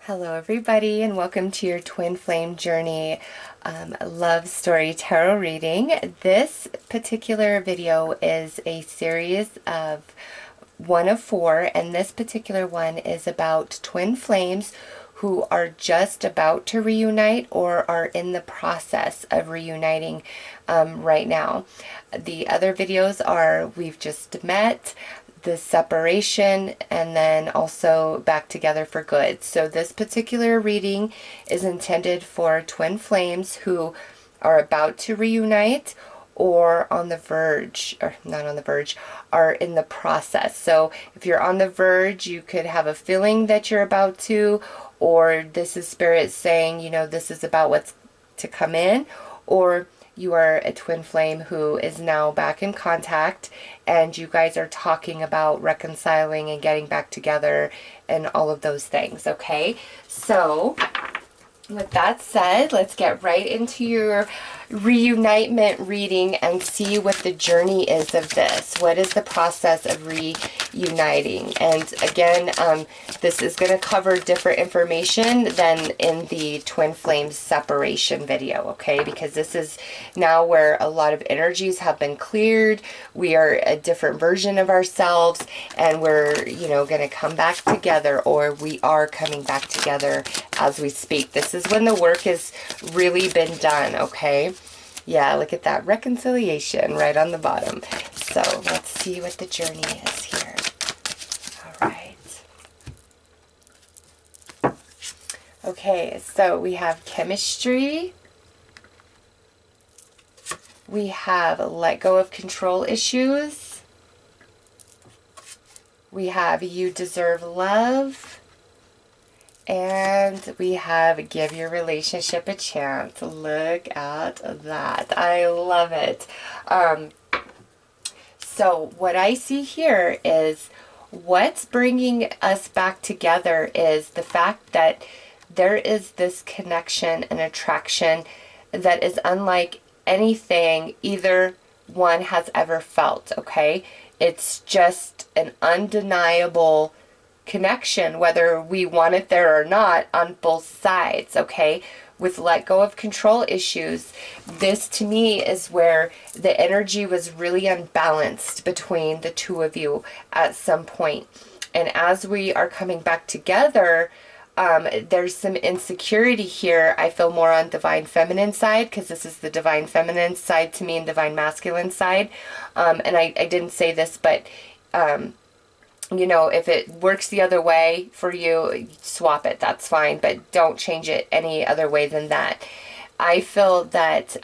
Hello everybody and welcome to your Twin Flame Journey Love Story Tarot reading. This particular video is a series of one of four, and this particular one is about twin flames who are just about to reunite or are in the process of reuniting right now. The other videos are we've just met, the separation, and then also back together for good. So this particular reading is intended for twin flames who are about to reunite or on the verge, or not on the verge, are in the process. So if you're on the verge, you could have a feeling that you're about to, or this is spirit saying, you know, this is about what's to come in, or you are a twin flame who is now back in contact and you guys are talking about reconciling and getting back together and all of those things, okay? So with that said, let's get right into your reunitement reading and see what the journey is of this. What is the process of reuniting? And again, this is going to cover different information than in the twin flames separation video, okay? Because this is now where a lot of energies have been cleared. We are a different version of ourselves, and we're, you know, going to come back together, or we are coming back together as we speak. This is when the work has really been done, okay? Yeah, look at that reconciliation right on the bottom. So let's see what the journey is here. All right. Okay, so we have chemistry. We have let go of control issues. We have you deserve love. And we have give your relationship a chance. Look at that. I love it. So what I see here is what's bringing us back together is the fact that there is this connection and attraction that is unlike anything either one has ever felt, okay? It's just an undeniable connection, whether we want it there or not, on both sides, okay? With let go of control issues, this to me is where the energy was really unbalanced between the two of you at some point. And as we are coming back together, there's some insecurity here. I feel more on divine feminine side, because this is the divine feminine side to me and divine masculine side. And I didn't say this, but you know, if it works the other way for you, swap it. That's fine, but don't change it any other way than that. I feel that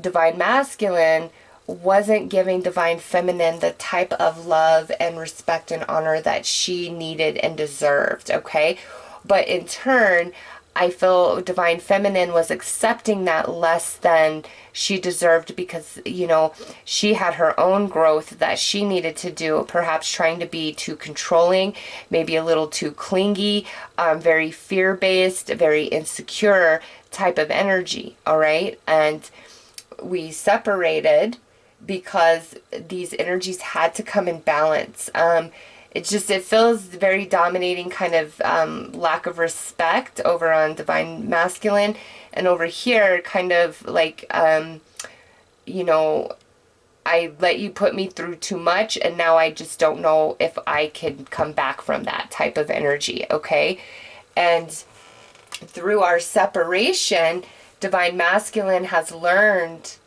divine masculine wasn't giving divine feminine the type of love and respect and honor that she needed and deserved, okay? But in turn, I feel divine feminine was accepting that less than she deserved because, you know, she had her own growth that she needed to do, perhaps trying to be too controlling, maybe a little too clingy, very fear-based, very insecure type of energy, all right? And we separated because these energies had to come in balance. It feels very dominating, kind of lack of respect over on divine masculine, and over here kind of like, you know, I let you put me through too much and now I just don't know if I can come back from that type of energy, okay? And through our separation, divine masculine has learned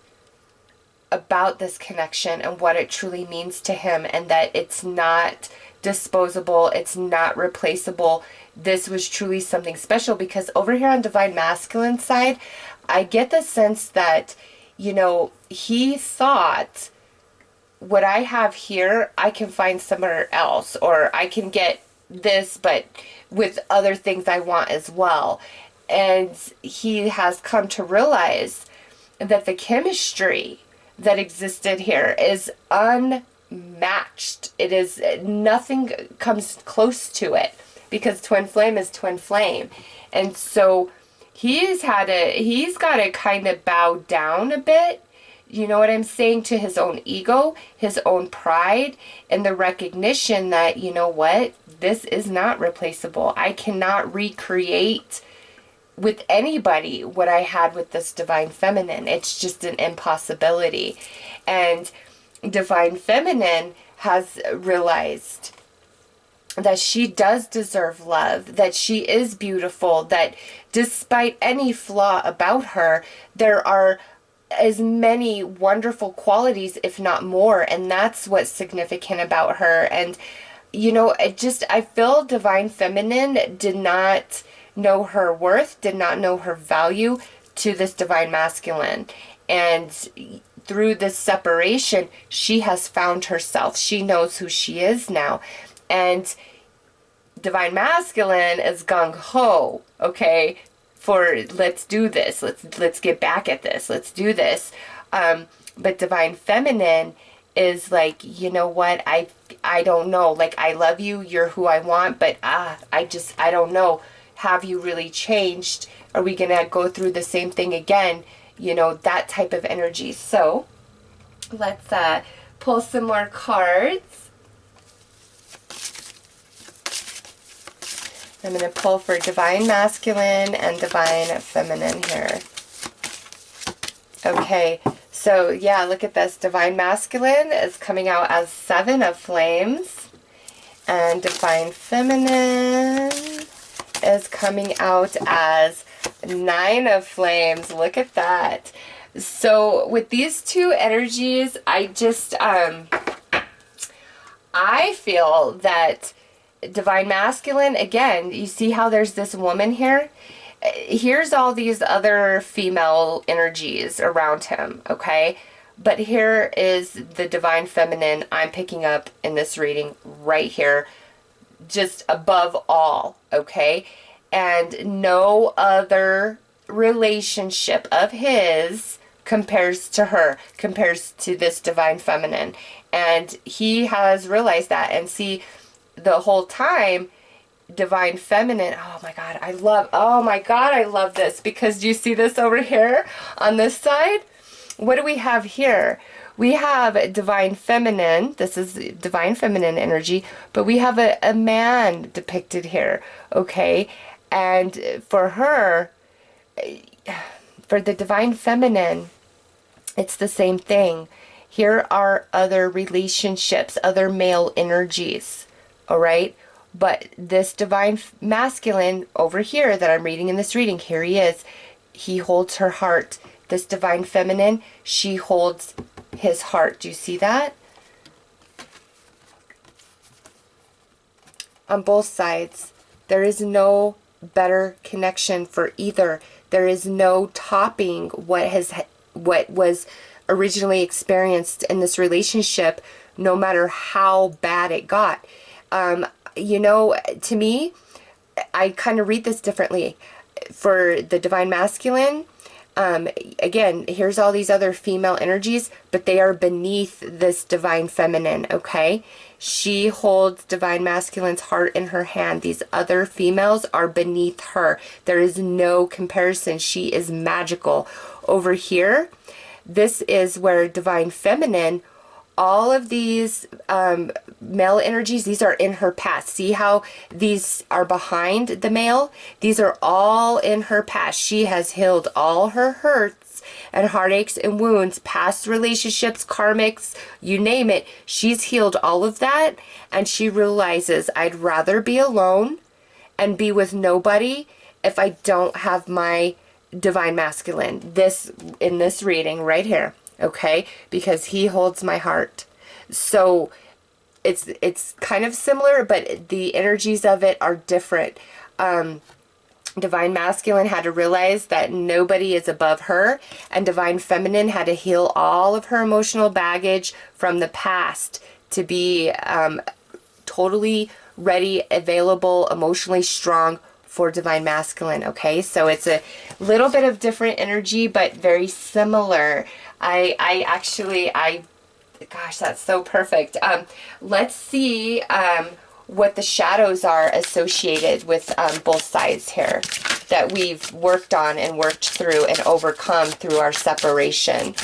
about this connection and what it truly means to him, and that it's not disposable, it's not replaceable. This was truly something special, because over here on divine masculine side, I get the sense that, you know, he thought what I have here I can find somewhere else, or I can get this but with other things I want as well. And he has come to realize that the chemistry that existed here is unmatched. It is, nothing comes close to it, because twin flame is twin flame. And so he's got to kind of bow down a bit, you know what I'm saying, to his own ego, his own pride, and the recognition that, you know what, this is not replaceable. I cannot recreate with anybody what I had with this divine feminine. It's just an impossibility. And divine feminine has realized that she does deserve love, that she is beautiful, that despite any flaw about her, there are as many wonderful qualities, if not more, and that's what's significant about her. And you know, I feel divine feminine did not know her worth, did not know her value to this divine masculine. And through this separation, she has found herself. She knows who she is now. And divine masculine is gung-ho, okay, for let's do this, let's get back at this, let's do this. But divine feminine is like, you know what, I don't know, like, I love you, you're who I want, but I don't know, have you really changed? Are we gonna go through the same thing again? You know, that type of energy. So let's pull some more cards. I'm going to pull for divine masculine and divine feminine here. Okay, so yeah, look at this. Divine masculine is coming out as 7 of flames, and divine feminine is coming out as 9 of flames. Look at that. So with these two energies, I feel that divine masculine, again, you see how there's this woman here? Here's all these other female energies around him, okay? But here is the divine feminine I'm picking up in this reading right here, just above all, okay? And no other relationship of his compares to her, compares to this divine feminine. And he has realized that. And see, the whole time, divine feminine, oh my god, I love this, because do you see this over here on this side? What do we have here? We have divine feminine. This is divine feminine energy, but we have a man depicted here, okay? And for her, for the divine feminine, it's the same thing. Here are other relationships, other male energies, all right? But this divine masculine over here that I'm reading in this reading, here he is. He holds her heart. This divine feminine, she holds his heart. Do you see that? On both sides, there is no better connection for either. There is no topping what was originally experienced in this relationship, no matter how bad it got. You know, to me, I kind of read this differently. For the divine masculine, again, here's all these other female energies, but they are beneath this divine feminine, okay? She holds divine masculine's heart in her hand. These other females are beneath her. There is no comparison. She is magical. Over here, this is where divine feminine, all of these male energies, these are in her past. See how these are behind the male? These are all in her past. She has healed all her hurts and heartaches and wounds, past relationships, karmics, you name it. She's healed all of that, and she realizes, I'd rather be alone and be with nobody if I don't have my divine masculine. This, in this reading right here. Okay, because he holds my heart. So it's kind of similar, but the energies of it are different. Divine masculine had to realize that nobody is above her, and divine feminine had to heal all of her emotional baggage from the past to be totally ready, available, emotionally strong for divine masculine. Okay, so it's a little bit of different energy, but very similar. Gosh, that's so perfect. Let's see what the shadows are associated with both sides here that we've worked on and worked through and overcome through our separation.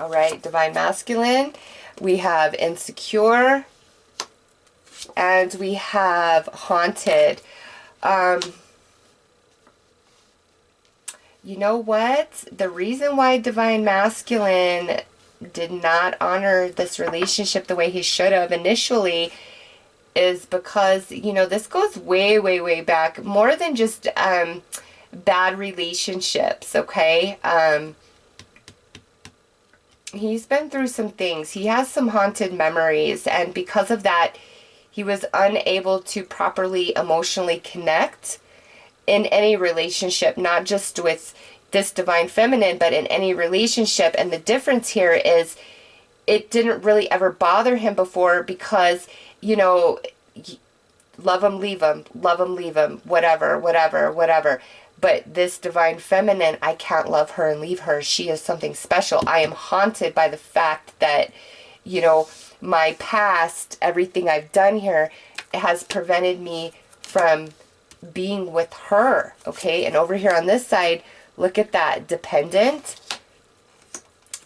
All right, Divine Masculine. We have Insecure. And we have Haunted. You know what? The reason why Divine Masculine did not honor this relationship the way he should have initially is because, you know, this goes way, way, way back. More than just bad relationships, okay? He's been through some things. He has some haunted memories, and because of that, he was unable to properly emotionally connect in any relationship, not just with this Divine Feminine, but in any relationship. And the difference here is it didn't really ever bother him before because, you know, love him, leave him, love him, leave him, whatever, whatever, whatever. But this Divine Feminine, I can't love her and leave her. She is something special. I am haunted by the fact that, you know, my past, everything I've done here has prevented me from being with her, okay? And over here on this side, look at that, dependent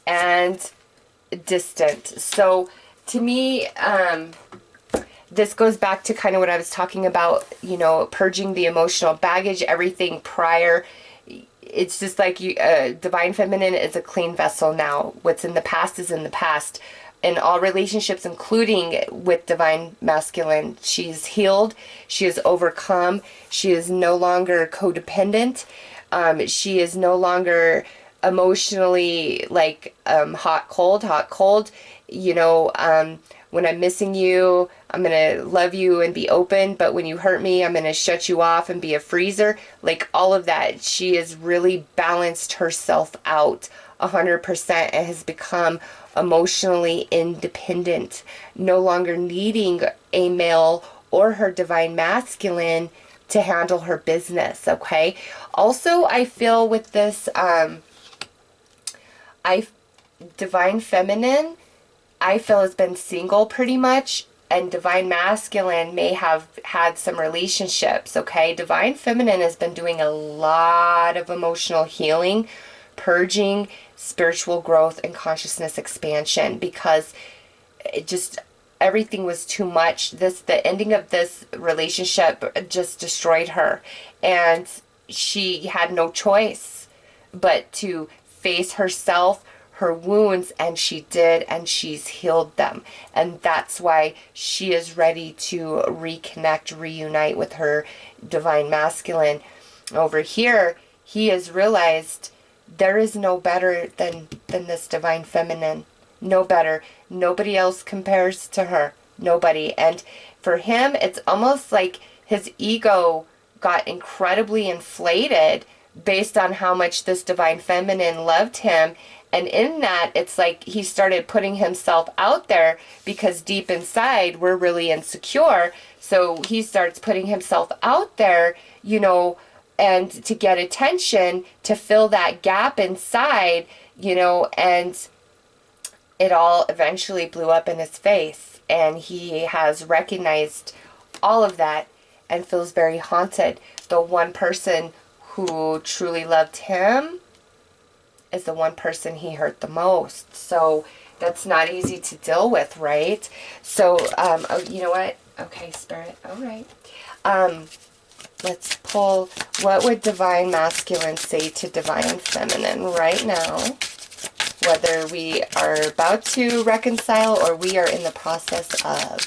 and distant. So to me, this goes back to kind of what I was talking about, you know, purging the emotional baggage, everything prior. It's just like you, Divine Feminine is a clean vessel now. What's in the past is in the past. In all relationships, including with Divine Masculine, she's healed, she is overcome, she is no longer codependent, she is no longer emotionally like hot, cold. You know, when I'm missing you, I'm going to love you and be open, but when you hurt me, I'm going to shut you off and be a freezer. Like all of that, she has really balanced herself out 100% and has become emotionally independent, no longer needing a male or her Divine Masculine to handle her business, okay? Also, I feel with this Divine Feminine, I feel has been single pretty much, and Divine Masculine may have had some relationships, okay? Divine Feminine has been doing a lot of emotional healing, purging, spiritual growth, and consciousness expansion because it just, everything was too much. The ending of this relationship just destroyed her, and she had no choice but to face herself, her wounds, and she did, and she's healed them. And that's why she is ready to reconnect, reunite with her Divine Masculine. Over here, he has realized there is no better than this Divine Feminine. No better. Nobody else compares to her. Nobody. And for him, it's almost like his ego got incredibly inflated based on how much this Divine Feminine loved him. And in that, it's like he started putting himself out there because deep inside, we're really insecure. So he starts putting himself out there, you know, and to get attention, to fill that gap inside, you know, and it all eventually blew up in his face. And he has recognized all of that and feels very haunted. The one person who truly loved him is the one person he hurt the most. So that's not easy to deal with, right? So, oh, you know what? Okay, Spirit. All right. Let's pull, what would Divine Masculine say to Divine Feminine right now? Whether we are about to reconcile or we are in the process of.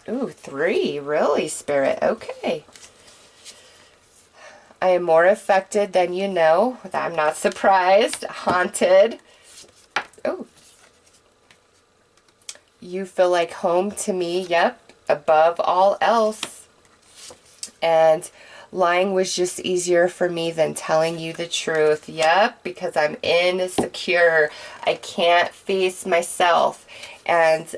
Ooh, 3. Really, Spirit? Okay. I am more affected than you know. I'm not surprised. Haunted. Oh. You feel like home to me. Yep. Above all else. And lying was just easier for me than telling you the truth. Yep. Because I'm insecure. I can't face myself. And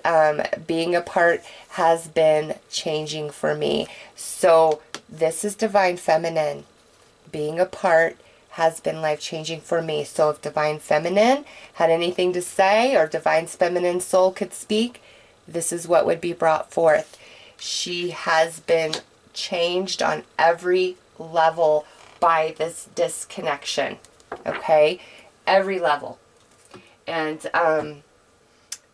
being apart has been changing for me. So this is Divine Feminine. Being apart has been life-changing for me. So if Divine Feminine had anything to say, or Divine Feminine soul could speak, this is what would be brought forth. She has been changed on every level by this disconnection. Okay? every level. And,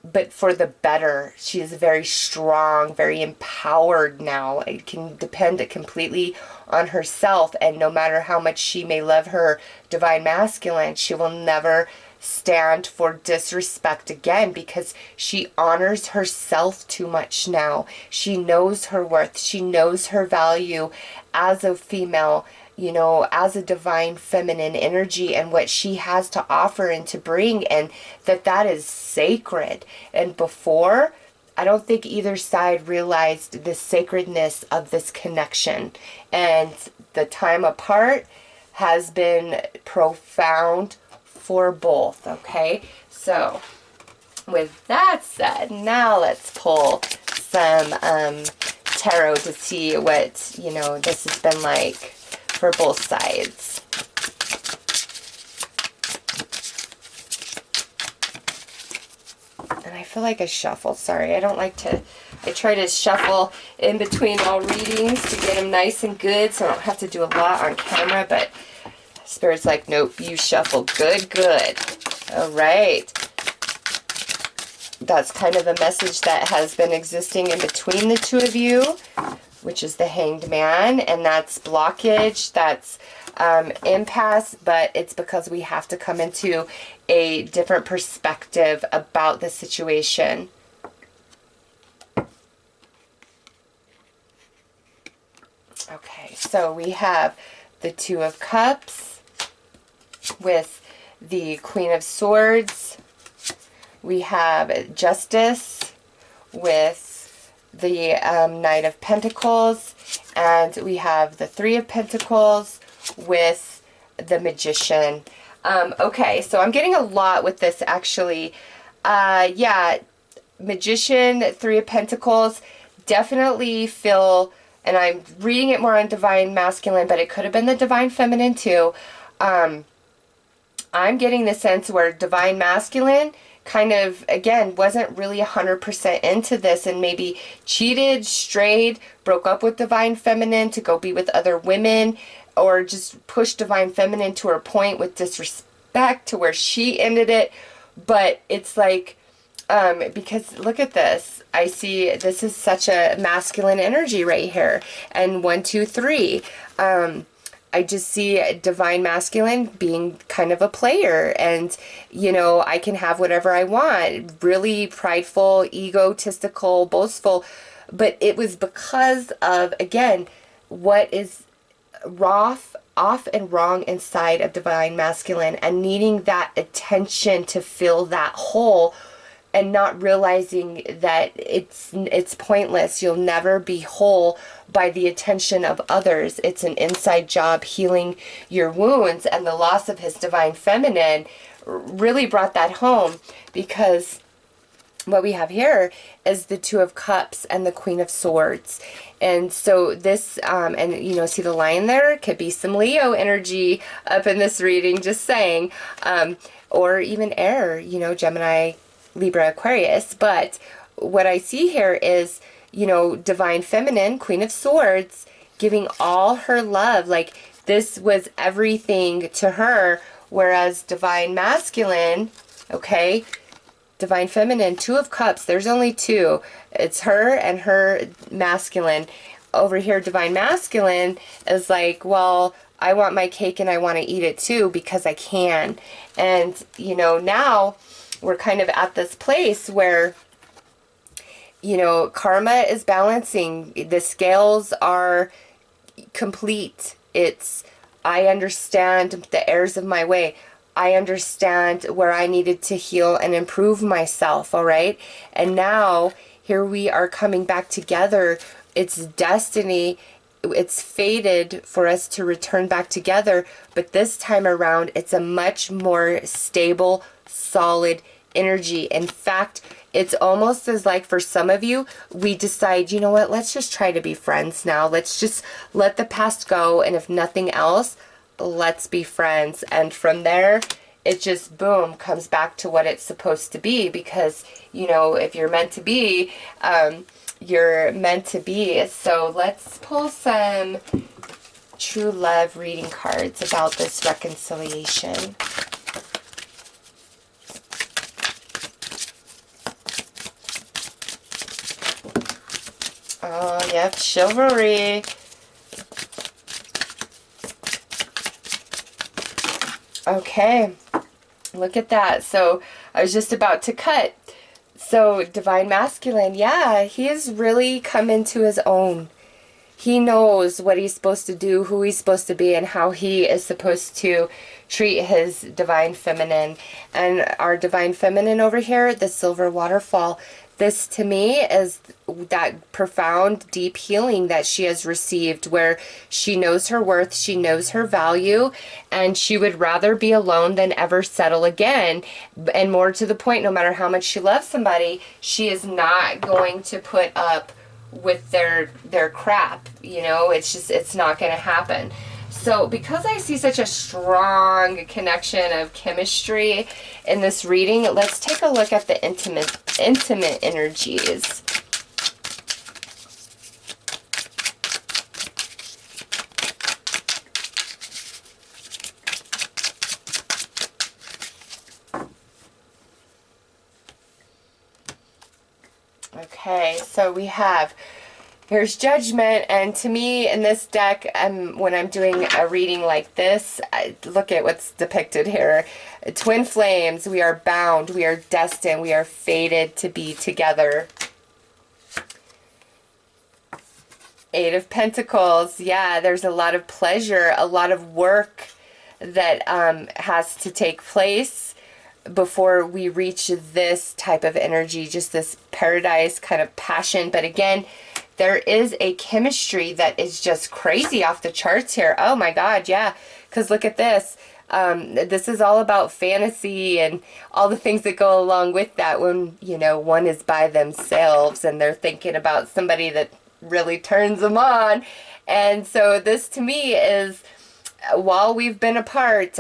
but for the better. She is very strong, very empowered now. It can depend completely on herself, and no matter how much she may love her divine masculine, she will never stand for disrespect again, because she honors herself too much now. She knows her worth. She knows her value as a female, you know, as a divine feminine energy, and what she has to offer and to bring, and that is sacred. And before, I don't think either side realized the sacredness of this connection. And the time apart has been profound for both, okay? So, with that said, now let's pull some tarot to see what, you know, this has been like for both sides. And I feel like I shuffled. Sorry, I don't like to... I try to shuffle in between all readings to get them nice and good, so I don't have to do a lot on camera, but Spirit's like, nope, you shuffle good, good. All right. That's kind of a message that has been existing in between the two of you, which is the Hanged Man, and that's blockage, that's impasse, but it's because we have to come into a different perspective about the situation. Okay, so we have the Two of Cups with the Queen of Swords. We have Justice with the Knight of Pentacles, and we have the Three of Pentacles with the Magician. Okay, so I'm getting a lot with this, actually. Yeah, Magician, Three of Pentacles, definitely feel, and I'm reading it more on Divine Masculine, but it could have been the Divine Feminine too. I'm getting the sense where Divine Masculine kind of, again, wasn't really 100% into this, and maybe cheated, strayed, broke up with Divine Feminine to go be with other women, or just pushed Divine Feminine to her point with disrespect to where she ended it. But it's like, because look at this. I see this is such a masculine energy right here. And 1, 2, 3. I just see Divine Masculine being kind of a player, and, you know, I can have whatever I want. Really prideful, egotistical, boastful. But it was because of, again, what is off and wrong inside of Divine Masculine, and needing that attention to fill that hole, and not realizing that it's pointless. You'll never be whole by the attention of others. It's an inside job, healing your wounds. And the loss of his Divine Feminine really brought that home, because what we have here is the Two of Cups and the Queen of Swords. And so this, and you know, see the line there? Could be some Leo energy up in this reading, just saying. Or even air, you know, Gemini, Libra, Aquarius. But what I see here is, you know, Divine Feminine, Queen of Swords, giving all her love. Like, this was everything to her. Whereas Divine Masculine, okay, Divine Feminine, Two of Cups, there's only two. It's her and her masculine. Over here, Divine Masculine is like, well, I want my cake and I want to eat it too, because I can. And, you know, now we're kind of at this place where, you know, karma is balancing. The scales are complete. It's, I understand the errors of my way. I understand where I needed to heal and improve myself, all right? And now, here we are coming back together. It's destiny. It's fated for us to return back together. But this time around, it's a much more stable, solid energy. In fact, it's almost as like, for some of you, we decide, you know what, let's just try to be friends now. Let's just let the past go, and if nothing else, let's be friends. And from there, it just, boom, comes back to what it's supposed to be, because, you know, if you're meant to be, you're meant to be. So let's pull some true love reading cards about this reconciliation. Oh, yep, chivalry. Okay, look at that. So I was just about to cut. So divine masculine, yeah, he has really come into his own. He knows what he's supposed to do, who he's supposed to be, and how he is supposed to treat his divine feminine. And our divine feminine over here, the silver waterfall, this to me is that profound, deep healing that she has received, where she knows her worth, she knows her value, and she would rather be alone than ever settle again. And more to the point, no matter how much she loves somebody, she is not going to put up with their crap. You know, it's just, it's not going to happen. So because I see such a strong connection of chemistry in this reading, let's take a look at the intimate energies. Okay, so we have, here's Judgment, and to me in this deck, when I'm doing a reading like this, look at what's depicted here. Twin flames, we are bound, we are destined, we are fated to be together. Eight of Pentacles, yeah, there's a lot of pleasure, a lot of work that has to take place before we reach this type of energy, just this paradise kind of passion. But again, there is a chemistry that is just crazy off the charts here. Oh my God, yeah. Because look at this. This is all about fantasy and all the things that go along with that when, you know, one is by themselves and they're thinking about somebody that really turns them on. And so this to me is, while we've been apart,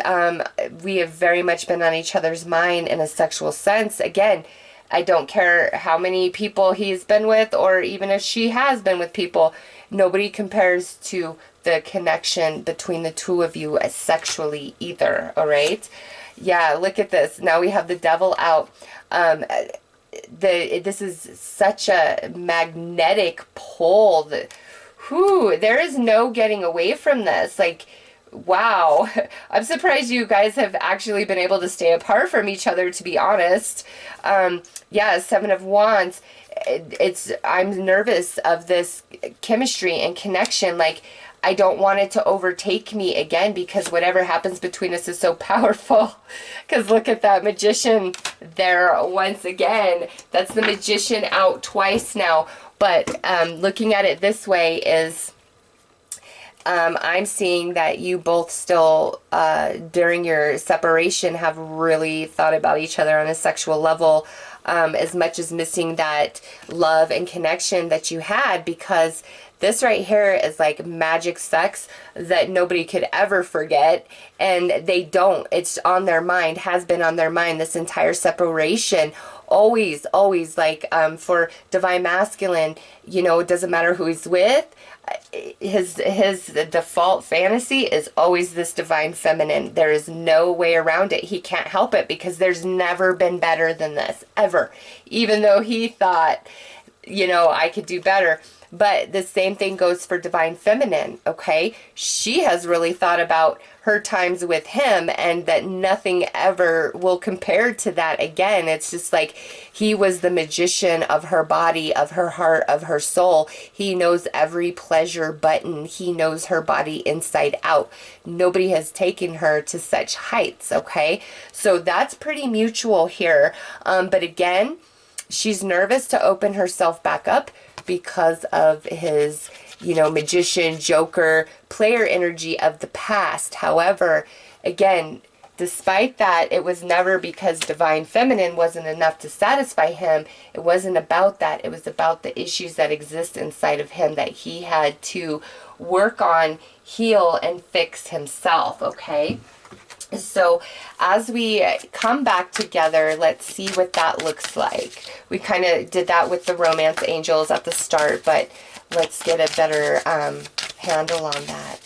we have very much been on each other's mind in a sexual sense. Again, I don't care how many people he's been with, or even if she has been with people, nobody compares to the connection between the two of you as sexually either, all right? Yeah, look at this. Now we have the Devil out. This is such a magnetic pull. There is no getting away from this. Like, wow. I'm surprised you guys have actually been able to stay apart from each other, to be honest. Yeah, Seven of Wands. I'm nervous of this chemistry and connection. Like, I don't want it to overtake me again, because whatever happens between us is so powerful. Because look at that Magician there once again. That's the Magician out twice now. But looking at it this way is, I'm seeing that you both still, during your separation, have really thought about each other on a sexual level, as much as missing that love and connection that you had, because this right here is like magic sex that nobody could ever forget, and they don't. It's on their mind, has been on their mind this entire separation. Always, always, like, for Divine Masculine, you know, it doesn't matter who he's with. His default fantasy is always this Divine Feminine. There is no way around it. He can't help it, because there's never been better than this, ever. Even though he thought, you know, I could do better. But the same thing goes for Divine Feminine, okay? She has really thought about her times with him, and that nothing ever will compare to that again. It's just like he was the magician of her body, of her heart, of her soul. He knows every pleasure button. He knows her body inside out. Nobody has taken her to such heights, okay? So that's pretty mutual here. But again, she's nervous to open herself back up because of his, you know, magician, joker, player energy of the past. However, again, despite that, it was never because Divine Feminine wasn't enough to satisfy him. It wasn't about that. It was about the issues that exist inside of him that he had to work on, heal, and fix himself, okay? So as we come back together, let's see what that looks like. We kind of did that with the romance angels at the start, but let's get a better handle on that.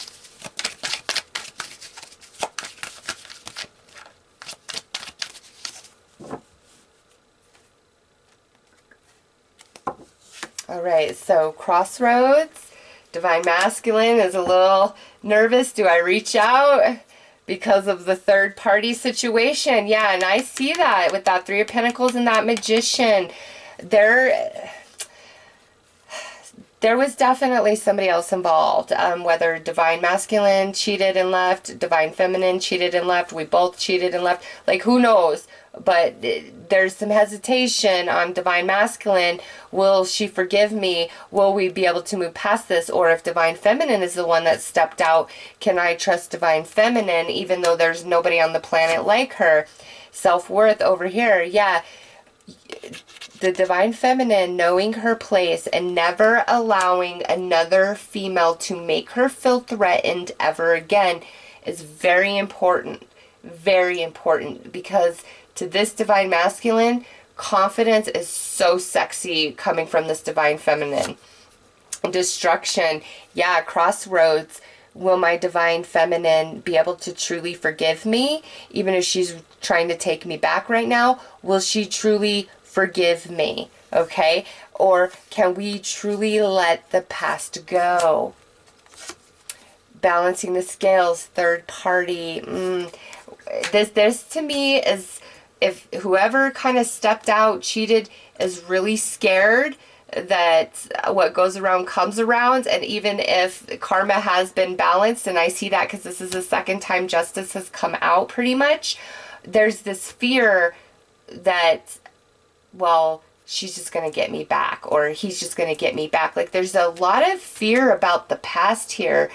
All right, so crossroads. Divine Masculine is a little nervous. Do I reach out because of the third party situation? Yeah, and I see that with that Three of Pentacles and that Magician. There was definitely somebody else involved, whether Divine Masculine cheated and left, Divine Feminine cheated and left, we both cheated and left, like who knows, but there's some hesitation on Divine Masculine. Will she forgive me? Will we be able to move past this? Or if Divine Feminine is the one that stepped out, can I trust Divine Feminine even though there's nobody on the planet like her? Self-worth over here, yeah. The Divine Feminine knowing her place and never allowing another female to make her feel threatened ever again is very important. Very important, because to this Divine Masculine, confidence is so sexy coming from this Divine Feminine. Destruction, yeah, crossroads. Will my Divine Feminine be able to truly forgive me, even if she's trying to take me back right now? Will she truly forgive me? Okay? Or can we truly let the past go? Balancing the scales, third party. This to me is, if whoever kind of stepped out, cheated, is really scared that what goes around comes around. And even if karma has been balanced, and I see that because this is the second time justice has come out pretty much, there's this fear that, well, she's just going to get me back, or he's just going to get me back. Like, there's a lot of fear about the past here.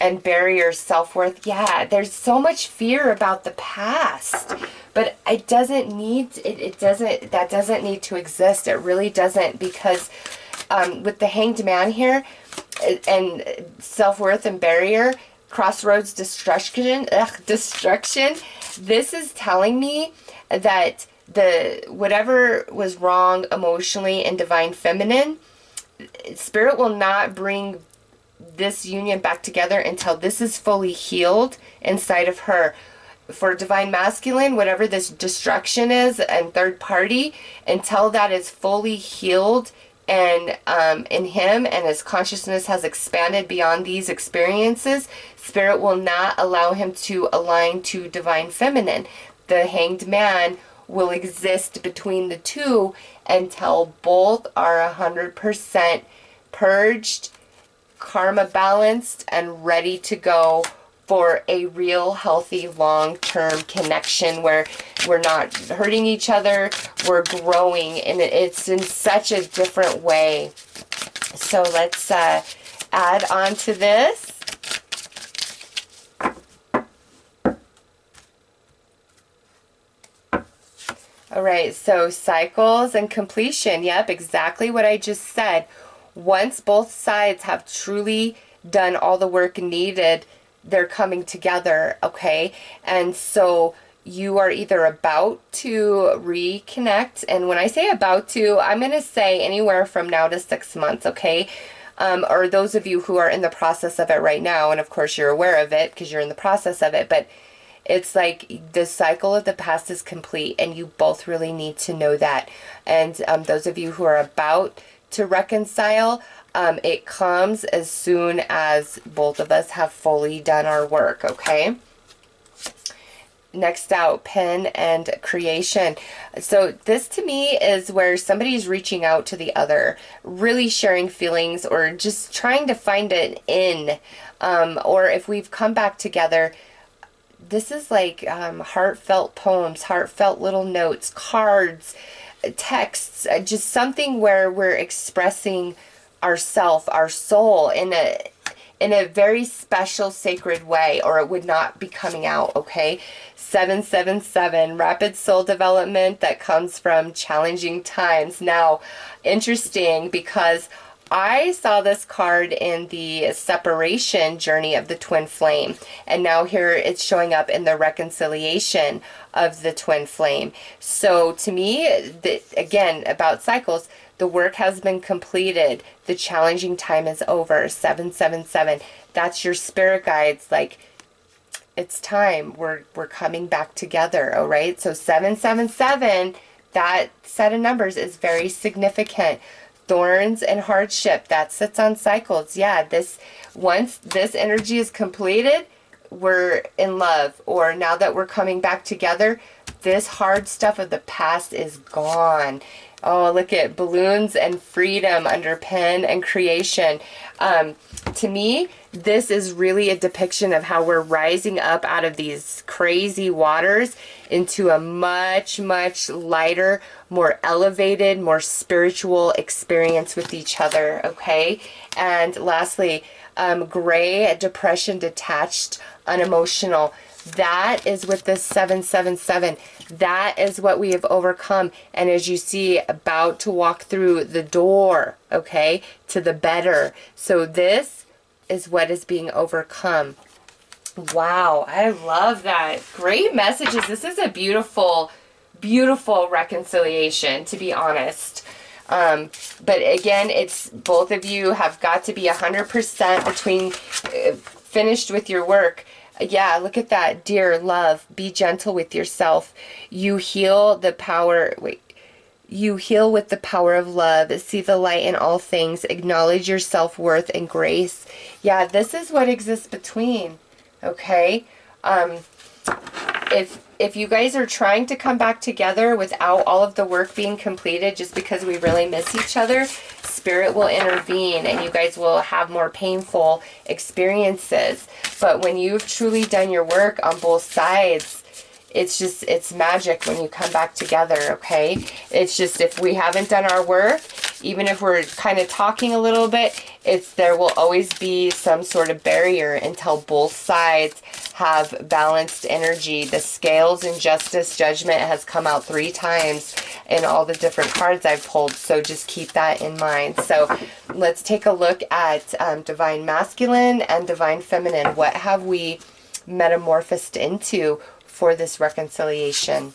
And barriers, self-worth. Yeah, there's so much fear about the past, but it doesn't need, that doesn't need to exist. It really doesn't, because with the Hanged Man here, and self-worth and barrier, crossroads, destruction, this is telling me that whatever was wrong emotionally in Divine Feminine, Spirit will not bring this union back together until this is fully healed inside of her. For Divine Masculine, whatever this destruction is and third party, until that is fully healed and in him, and his consciousness has expanded beyond these experiences, Spirit will not allow him to align to Divine Feminine. The Hanged Man will exist between the two until both are 100% purged, karma balanced, and ready to go for a real healthy long-term connection where we're not hurting each other, we're growing, and it's in such a different way. So let's add on to this. All right, so cycles and completion. Yep, exactly what I just said. Once both sides have truly done all the work needed, they're coming together, okay? And so you are either about to reconnect, and when I say about to, I'm going to say anywhere from now to 6 months, okay? Or those of you who are in the process of it right now, and of course you're aware of it because you're in the process of it, but it's like the cycle of the past is complete, and you both really need to know that. And those of you who are about to reconcile, it comes as soon as both of us have fully done our work, okay? Next out, pen and creation. So this to me is where somebody's reaching out to the other, really sharing feelings, or just trying to find an in, or if we've come back together. This is like heartfelt poems, heartfelt little notes, cards, texts, just something where we're expressing ourself, our soul in a very special, sacred way, or it would not be coming out, okay? 777, rapid soul development that comes from challenging times. Now, interesting, because I saw this card in the separation journey of the twin flame, and now here it's showing up in the reconciliation of the twin flame. So to me, again, about cycles, the work has been completed. The challenging time is over. 777. That's your spirit guides. Like, it's time. We're coming back together. All right. So 777. that set of numbers is very significant. Thorns and hardship, that sits on cycles. Yeah, once this energy is completed, we're in love. Or now that we're coming back together, this hard stuff of the past is gone. Oh, look at balloons and freedom under pen and creation. To me, this is really a depiction of how we're rising up out of these crazy waters into a much, much lighter, more elevated, more spiritual experience with each other, okay? And lastly, gray, depression, detached, unemotional. That is with this 777. That is what we have overcome. And as you see, about to walk through the door, okay, to the better. So this is what is being overcome. Wow, I love that. Great messages. This is a beautiful, beautiful reconciliation, to be honest. But again, it's both of you have got to be 100% between finished with your work. Yeah, look at that. Dear love, be gentle with yourself. You heal the power. Wait. You heal with the power of love. See the light in all things. Acknowledge your self-worth and grace. Yeah, this is what exists between. Okay? If you guys are trying to come back together without all of the work being completed just because we really miss each other, Spirit will intervene and you guys will have more painful experiences. But when you've truly done your work on both sides, it's magic when you come back together, okay? It's just if we haven't done our work, even if we're kind of talking a little bit, there will always be some sort of barrier until both sides have balanced energy. The scales in justice, judgment has come out 3 times in all the different cards I've pulled, so just keep that in mind. So let's take a look at Divine Masculine and Divine Feminine. What have we metamorphosed into for this reconciliation?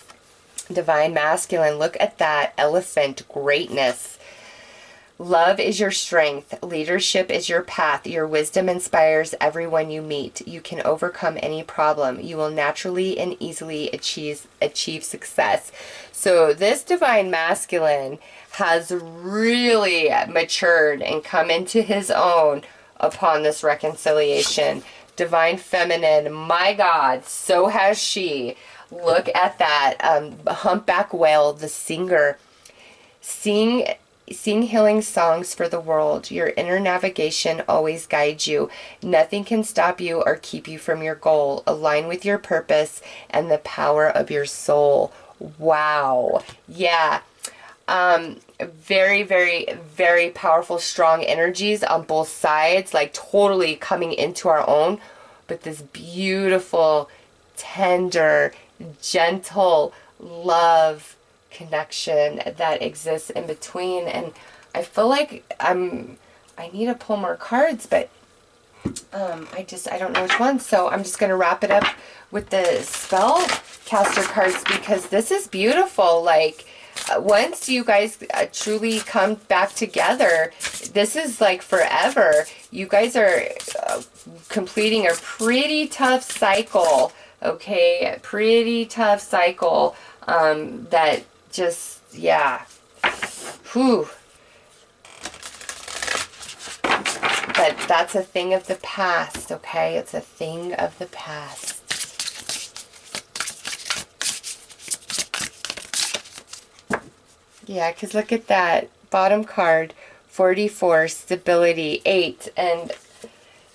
Divine Masculine, look at that elephant, greatness. Love is your strength. Leadership is your path. Your wisdom inspires everyone you meet. You can overcome any problem. You will naturally and easily achieve success. So this Divine Masculine has really matured and come into his own upon this reconciliation. Divine Feminine, my God, so has she. Look at that humpback whale, the singer. Sing healing songs for the world. Your inner navigation always guides you. Nothing can stop you or keep you from your goal. Align with your purpose and the power of your soul. Wow. Yeah. Very, very, very powerful, strong energies on both sides, like totally coming into our own. But this beautiful, tender, gentle love connection that exists in between. And I feel like I need to pull more cards, but I don't know which one. So I'm just going to wrap it up with the spell caster cards because this is beautiful. Like once you guys truly come back together, this is like forever. You guys are completing a pretty tough cycle. Okay, a pretty tough cycle that just, yeah, whew. But that's a thing of the past, okay? It's a thing of the past. Yeah, because look at that bottom card, 44, stability, 8, and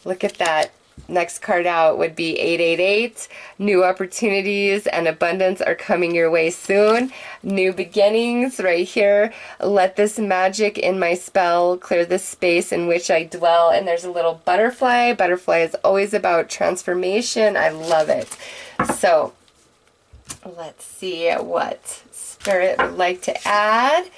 look at that. Next card out would be 888. New opportunities and abundance are coming your way soon. New beginnings right here. Let this magic in my spell clear the space in which I dwell. And there's a little butterfly. Butterfly is always about transformation. I love it. So let's see what Spirit would like to add.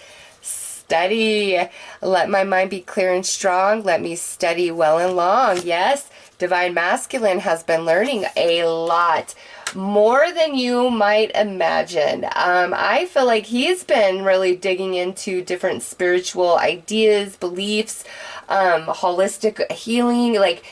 Study. Let my mind be clear and strong. Let me study well and long. Yes. Divine Masculine has been learning a lot, more than you might imagine. I feel like he's been really digging into different spiritual ideas, beliefs, holistic healing. Like,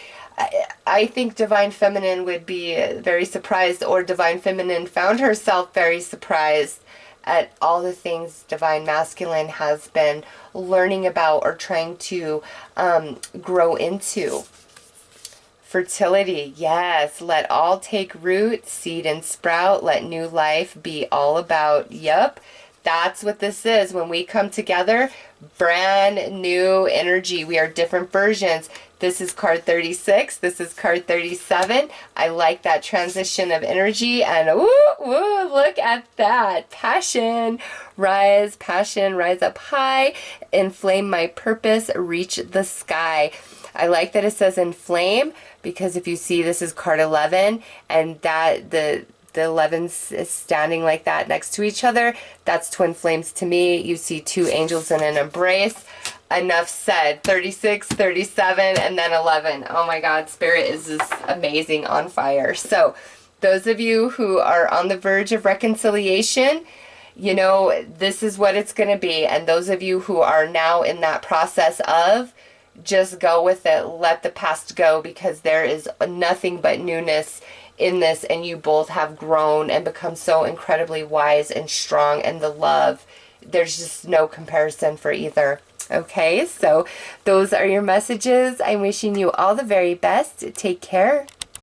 I think Divine Feminine would be very surprised, or Divine Feminine found herself very surprised at all the things Divine Masculine has been learning about or trying to grow into. Fertility, yes. Let all take root, seed and sprout. Let new life be all about. Yep, that's what this is. When we come together, brand new energy. We are different versions. This is card 36. This is card 37. I like that transition of energy. And woo, look at that. Passion, rise up high. Inflame my purpose, reach the sky. I like that it says inflame, because if you see, this is card 11, and that the 11s is standing like that next to each other. That's twin flames to me. You see two angels in an embrace. Enough said. 36, 37, and then 11. Oh my God, Spirit is just amazing, on fire. So those of you who are on the verge of reconciliation, you know, this is what it's going to be. And those of you who are now in that process of, just go with it. Let the past go, because there is nothing but newness in this, and you both have grown and become so incredibly wise and strong, and the love, there's just no comparison for either. Okay, so those are your messages. I'm wishing you all the very best. Take care.